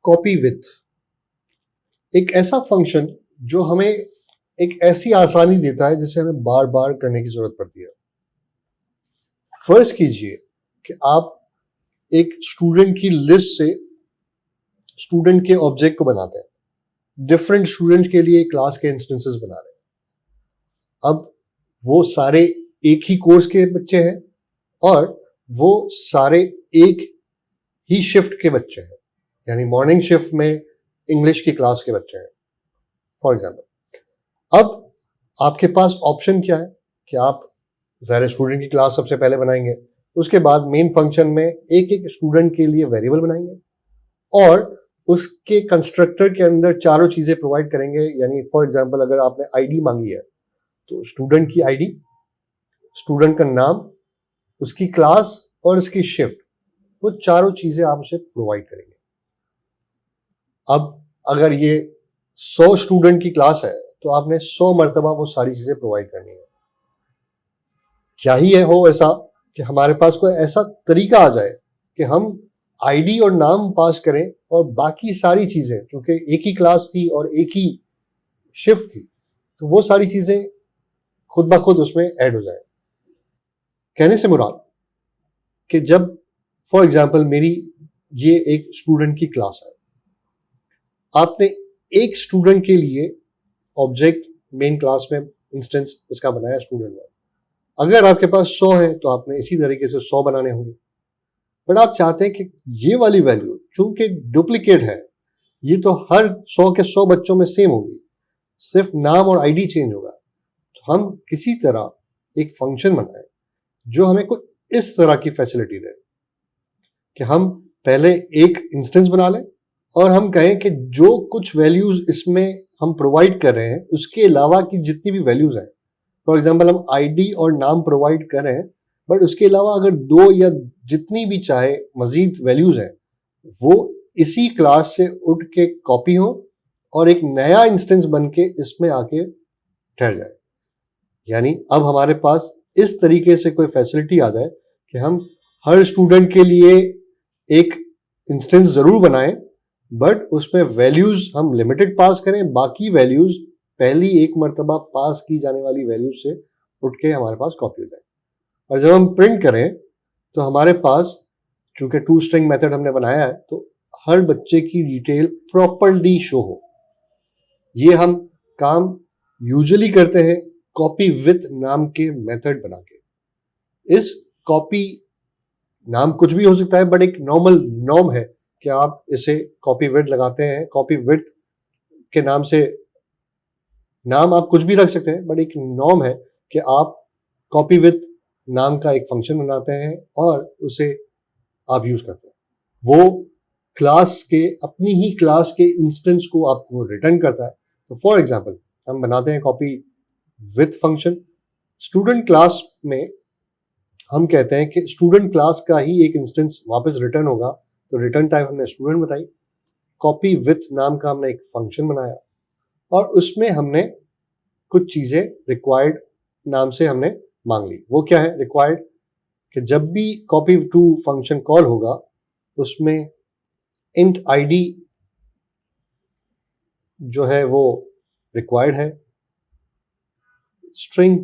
Copy with एक ऐसा function जो हमें एक ऐसी आसानी देता है जिसे हमें बार बार करने की जरूरत पड़ती है। फर्ज कीजिए कि आप एक स्टूडेंट की लिस्ट से स्टूडेंट के ऑब्जेक्ट को बनाते हैं, डिफरेंट स्टूडेंट्स के लिए क्लास के इंस्टेंसेस बना रहे हैं। अब वो सारे एक ही कोर्स के बच्चे हैं और वो सारे एक ही शिफ्ट के बच्चे हैं, यानी मॉर्निंग शिफ्ट में इंग्लिश की क्लास के बच्चे हैं फॉर एग्जाम्पल। अब आपके पास ऑप्शन क्या है कि आप ज़ाहिर स्टूडेंट की क्लास सबसे पहले बनाएंगे, उसके बाद मेन फंक्शन में एक एक स्टूडेंट के लिए वेरिएबल बनाएंगे और उसके कंस्ट्रक्टर के अंदर चारों चीजें प्रोवाइड करेंगे। यानी फॉर एग्जांपल अगर आपने आईडी मांगी है तो स्टूडेंट की आईडी, स्टूडेंट का नाम, उसकी क्लास और उसकी शिफ्ट, वो चारों चीजें आप उसे प्रोवाइड करेंगे। अब अगर ये 100 स्टूडेंट की क्लास है तो आपने 100 मरतबा वो सारी चीजें प्रोवाइड करनी है। क्या ही है हो ऐसा कि हमारे पास कोई ऐसा तरीका आ जाए कि हम आईडी और नाम पास करें और बाकी सारी चीजें, चूंकि एक ही क्लास थी और एक ही शिफ्ट थी, तो वो सारी चीजें खुद ब खुद उसमें ऐड हो जाए। कहने से मुराद कि जब फॉर एग्जांपल मेरी ये एक स्टूडेंट की क्लास है, आपने एक स्टूडेंट के लिए ऑब्जेक्ट मेन क्लास में इंस्टेंस इसका बनाया स्टूडेंट में। अगर आपके पास 100 है तो आपने इसी तरीके से 100 बनाने होंगे, बट आप चाहते हैं कि ये वाली वैल्यू चूंकि डुप्लीकेट है, ये तो हर 100 के 100 बच्चों में सेम होगी, सिर्फ नाम और आईडी चेंज होगा। तो हम किसी तरह एक फंक्शन बनाए जो हमें कुछ इस तरह की फैसिलिटी दे कि हम पहले एक इंस्टेंस बना लें और हम कहें कि जो कुछ वैल्यूज इसमें हम प्रोवाइड कर रहे हैं उसके अलावा की जितनी भी वैल्यूज हैं, फॉर एग्जांपल हम आईडी और नाम प्रोवाइड कर रहे हैं, बट उसके अलावा अगर 2 या जितनी भी चाहे मजीद वैल्यूज हैं वो इसी क्लास से उठ के कॉपी हो और एक नया इंस्टेंस बन के इसमें आके ठहर जाए। यानी अब हमारे पास इस तरीके से कोई फैसिलिटी आ जाए कि हम हर स्टूडेंट के लिए एक इंस्टेंस जरूर बनाएं, बट उसमें वैल्यूज हम लिमिटेड पास करें, बाकी वैल्यूज पहली एक मरतबा पास की जाने वाली वैल्यूज से उठ के हमारे पास कॉपी हो जाए। और जब हम प्रिंट करें तो हमारे पास चूंकि 2 स्ट्रिंग मेथड हमने बनाया है तो हर बच्चे की डिटेल प्रॉपर्ली शो हो। ये हम काम यूजुअली करते हैं कॉपी विथ नाम के मेथड बना के। इस कॉपी नाम कुछ भी हो सकता है, बट एक नॉर्मल नॉर्म है कि आप इसे कॉपी विथ लगाते हैं। कॉपी विथ के नाम से नाम आप कुछ भी रख सकते हैं, बट एक नॉर्म है कि आप कॉपी विथ नाम का एक फंक्शन बनाते हैं और उसे आप यूज करते हैं। वो क्लास के अपनी ही क्लास के इंस्टेंस को आपको रिटर्न करता है। तो फॉर एग्जांपल हम बनाते हैं copy with function student class में, हम कहते हैं कि स्टूडेंट क्लास का ही एक इंस्टेंस वापस रिटर्न होगा, तो रिटर्न टाइप हमने स्टूडेंट बताई। कॉपी विथ नाम का हमने एक फंक्शन बनाया और उसमें हमने कुछ चीजें रिक्वायर्ड नाम से हमने मांग ली। वो क्या है रिक्वायर्ड? कि जब भी कॉपी टू फंक्शन कॉल होगा उसमें इंट आईडी जो है वो रिक्वायर्ड है, स्ट्रिंग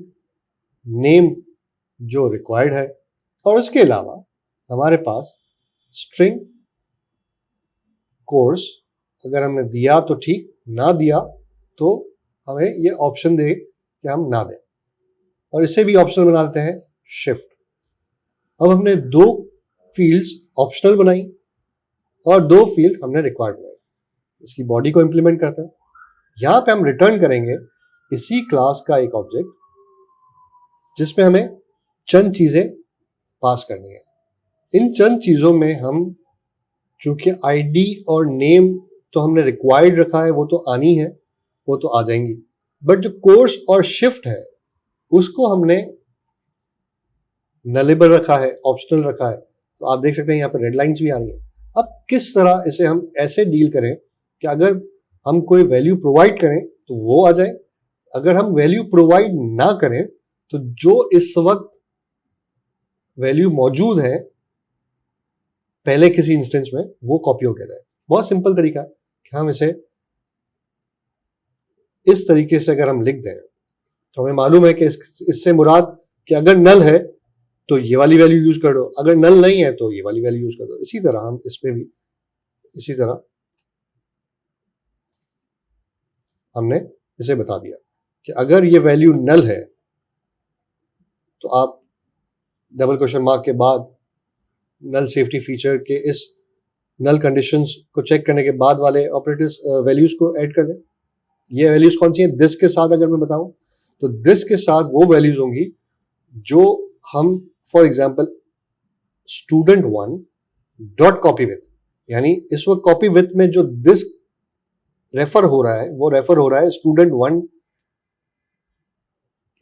नेम जो रिक्वायर्ड है, और उसके अलावा हमारे पास स्ट्रिंग कोर्स अगर हमने दिया तो ठीक, ना दिया तो हमें ये ऑप्शन दे कि हम ना दें, और इसे भी ऑप्शनल बना देते हैं शिफ्ट। अब हमने 2 फील्ड्स ऑप्शनल बनाई और 2 फील्ड हमने रिक्वायर्ड बनाई। इसकी बॉडी को इंप्लीमेंट करते हैं। यहां पे हम रिटर्न करेंगे इसी क्लास का एक ऑब्जेक्ट जिसमें हमें चंद चीजें पास करनी है। इन चंद चीजों में हम चूंकि आईडी और नेम तो हमने रिक्वायर्ड रखा है, वो तो आनी है, वो तो आ जाएंगी, बट जो कोर्स और शिफ्ट है उसको हमने नलेबल रखा है, ऑप्शनल रखा है। तो आप देख सकते हैं यहाँ पर रेड लाइंस भी आ रही है। अब किस तरह इसे हम ऐसे डील करें कि अगर हम कोई वैल्यू प्रोवाइड करें तो वो आ जाए, अगर हम वैल्यू प्रोवाइड ना करें तो जो इस वक्त वैल्यू मौजूद है पहले किसी इंस्टेंस में वो कॉपी हो गया जाए। बहुत सिंपल तरीका है कि हम इसे इस तरीके से अगर हम लिख दें तो हमें मालूम है कि इससे मुराद कि अगर नल है तो ये वाली वैल्यू यूज कर दो, अगर नल नहीं है तो ये वाली वैल्यू यूज कर दो। इसी तरह हम इस पे भी इसी तरह हमने इसे बता दिया कि अगर ये वैल्यू नल है तो आप डबल क्वेश्चन मार्क के बाद नल सेफ्टी फीचर के इस नल कंडीशंस को चेक करने के बाद वाले ऑपरेटर वैल्यूज को ऐड कर दें। ये वैल्यूज कौन सी हैं? दिस के साथ अगर मैं बताऊं तो दिस के साथ वो वैल्यूज होंगी जो हम for example student one dot copy with, यानी इस वक्त कॉपी विथ में जो दिस रेफर हो रहा है वो रेफर हो रहा है स्टूडेंट वन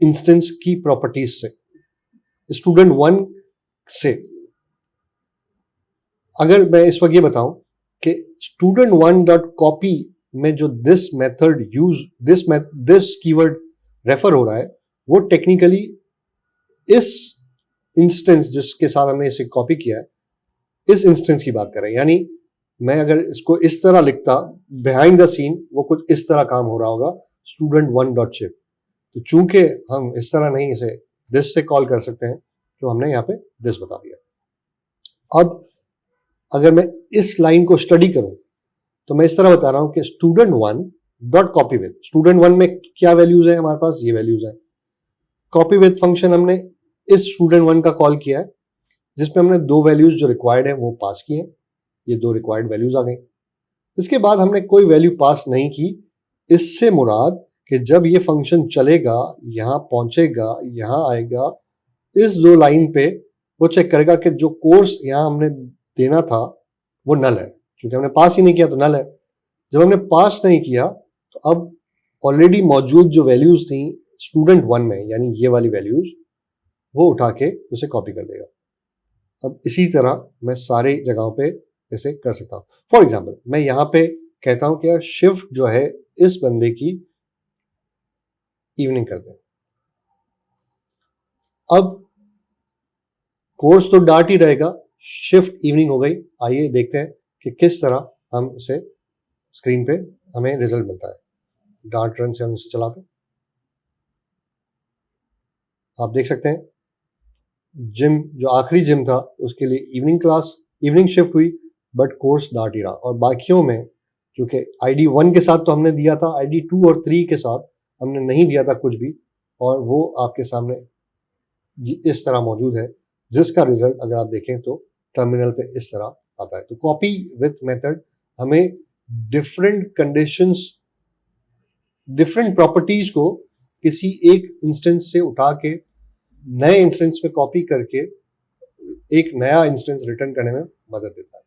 इंस्टेंस की प्रॉपर्टीज से, स्टूडेंट वन से। अगर मैं इस वक्त ये बताऊं कि स्टूडेंट वन डॉट कॉपी में जो this method use this keyword refer हो रहा है वो टेक्निकली इस इंस्टेंस जिसके साथ हमने इसे कॉपी किया है इस इंस्टेंस की बात कर रहे हैं। यानी मैं अगर इसको इस तरह लिखता बिहाइंड द सीन वो कुछ इस तरह काम हो रहा होगा स्टूडेंट वन डॉट शिप। तो चूंकि हम इस तरह नहीं इसे दिस से कॉल कर सकते हैं तो हमने यहाँ पे दिस बता दिया। अब अगर मैं इस लाइन को स्टडी करूं तो मैं इस तरह बता रहा हूं कि student one dot copy with, student one में क्या वैल्यूज है हमारे पास, ये वैल्यूज है। कॉपी विथ फंक्शन हमने इस स्टूडेंट वन का कॉल किया है जिसमें हमने दो वैल्यूज जो रिक्वायर्ड है वो पास की हैं, ये दो रिक्वायर्ड वैल्यूज आ गई। इसके बाद हमने कोई वैल्यू पास नहीं की। इससे मुराद कि जब ये फंक्शन चलेगा, यहां पहुंचेगा, यहां आएगा, इस दो लाइन पे वो चेक करेगा कि जो कोर्स यहां हमने देना था वो नल है। क्योंकि हमने पास ही नहीं किया तो नल है। जब हमने पास नहीं किया तो अब ऑलरेडी मौजूद जो वैल्यूज थी स्टूडेंट वन में, यानी ये वाली वैल्यूज, वो उठा के उसे कॉपी कर देगा। अब इसी तरह मैं सारी जगहों पे इसे कर सकता हूं। फॉर एग्जाम्पल मैं यहां पे कहता हूं कि यार शिफ्ट जो है इस बंदे की इवनिंग कर दें। अब कोर्स तो डार्ट ही रहेगा, शिफ्ट इवनिंग हो गई। आइए देखते हैं कि किस तरह हम इसे स्क्रीन पे हमें रिजल्ट मिलता है। डार्ट रन से हम इसे चलाते हैं। आप देख सकते हैं जिम जो आखिरी जिम था उसके लिए इवनिंग शिफ्ट हुई, बट कोर्स डार्ट ही रहा। और बाकियों में चूंकि आईडी 1 के साथ तो हमने दिया था, आईडी 2 और 3 के साथ हमने नहीं दिया था कुछ भी, और वो आपके सामने इस तरह मौजूद है, जिसका रिजल्ट अगर आप देखें तो टर्मिनल पे इस तरह आता है। तो कॉपी विथ मेथड हमें डिफरेंट कंडीशंस, डिफरेंट प्रॉपर्टीज को किसी एक इंस्टेंस से उठा के नए इंस्टेंस पे कॉपी करके एक नया इंस्टेंस रिटर्न करने में मदद देता है।